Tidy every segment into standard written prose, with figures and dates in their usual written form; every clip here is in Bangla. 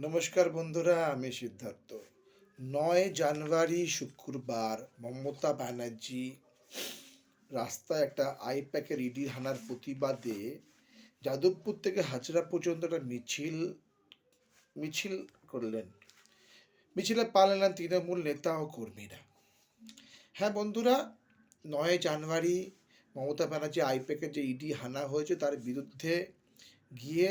নমস্কার বন্ধুরা, আমি সিদ্ধার্থ। 9 জানুয়ারি শুক্রবার মমতা ব্যানার্জি রাস্তায় একটা আইপ্যাকের ইডি হানার প্রতিবাদে যাদবপুর থেকে হাজরা পর্যন্ত একটা মিছিল করলেন। মিছিলে পা নিলেন তৃণমূল নেতা ও কর্মীরা। হ্যাঁ বন্ধুরা, 9 জানুয়ারি মমতা ব্যানার্জি আইপ্যাকের যে ইডি হানা হয়েছে তার বিরুদ্ধে গিয়ে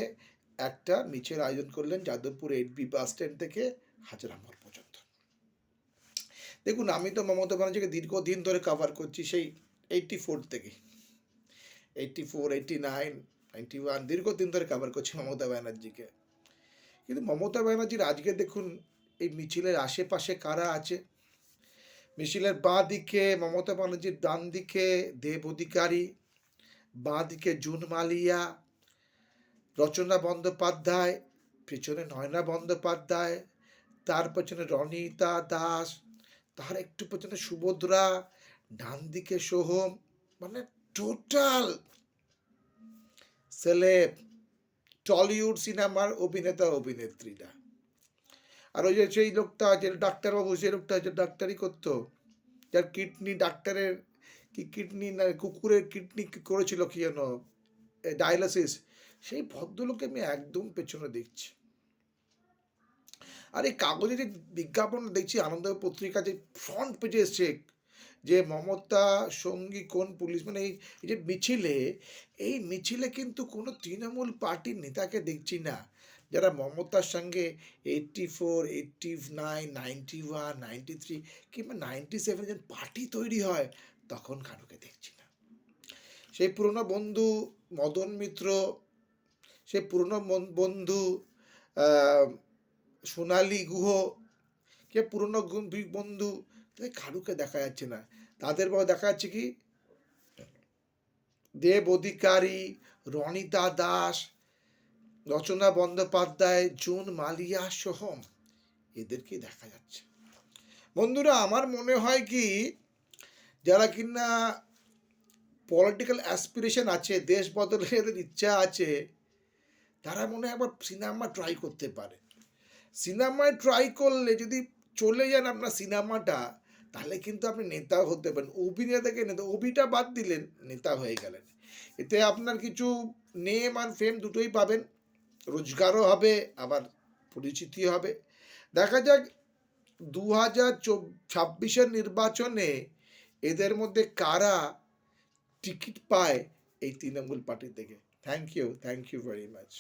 একটা মিছিল আয়োজন করলেন যাদবপুর 8B বাস স্ট্যান্ড থেকে হাজরা মোড় পর্যন্ত। দেখুন, আমি তো মমতা ব্যানার্জিকে দীর্ঘদিন ধরে কভার করছি, সেই 84 থেকে 84, 89, 91 দীর্ঘদিন ধরে কভার করছি মমতা ব্যানার্জিকে। কিন্তু মমতা ব্যানার্জির আজকে দেখুন এই মিছিলের আশেপাশে কারা আছে। মিছিলের বাঁ দিকে মমতা ব্যানার্জির, ডান দিকে দেব অধিকারী, বাঁ দিকে জুন মালিয়া, রচনা বন্দ্যোপাধ্যায়, পেছনে নয়না বন্দ্যোপাধ্যায়, তার পেছনে রনিতা দাস, তার একটু পেছনে সুভদ্রা, ডান দিকে সোহম, মানে টোটাল সেলেব, টলিউড সিনেমার অভিনেতা অভিনেত্রীরা। আর ওই যে সেই লোকটা, যে ডাক্তারবাবু, সেই লোকটা যে ডাক্তারি করতো, যার কিডনি, ডাক্তারের কি কিডনি না কুকুরের কিডনি করেছিল কি যেন, ডায়ালিসিস, সেই ভদ্রলোকে আমি একদম পেছনে দেখছি। আর এই কাগজে যে বিজ্ঞাপন দেখছি, আনন্দ পত্রিকা যে ফ্রন্ট পেজে এসছে যে মমতা সঙ্গী কোন পুলিশ, মানে এই যে মিছিলে কিন্তু কোনো তৃণমূল পার্টির নেতাকে দেখছি না। যারা মমতার সঙ্গে 84, 89, 91, 93 কিংবা 97 যেন পার্টি তৈরি হয়, তখন কারোকে দেখছি না। সেই পুরনো বন্ধু মদন মিত্র, সেই পুরনো বন্ধু সোনালী গুহ, কে পুরনো বন্ধু, তাদের কারুকে দেখা যাচ্ছে না। তাদের বড় দেখা যাচ্ছে কি দেব অধিকারী, রনিতা দাস, রচনা বন্দ্যোপাধ্যায়, জুন মালিয়া, সোহম, এদেরকে দেখা যাচ্ছে। বন্ধুরা, আমার মনে হয় কি, যারা কিনা পলিটিক্যাল অ্যাসপিরেশন আছে, দেশ বদলের ইচ্ছা আছে, তারা মনে হয় একবার সিনেমা ট্রাই করতে পারে। সিনেমায় ট্রাই করলে যদি চলে যান আপনার সিনেমাটা, তাহলে কিন্তু আপনি নেতাও হতে পারেন। অভিনেতা থেকে নেতা, অভিটা বাদ দিলেন, নেতা হয়ে গেলেন। এতে আপনার কিছু নেম আর ফেম দুটোই পাবেন, রোজগারও হবে, আবার পরিচিতি হবে। দেখা যাক 2026 নির্বাচনে এদের মধ্যে কারা টিকিট পায় এই তৃণমূল পার্টি থেকে। Thank you very much.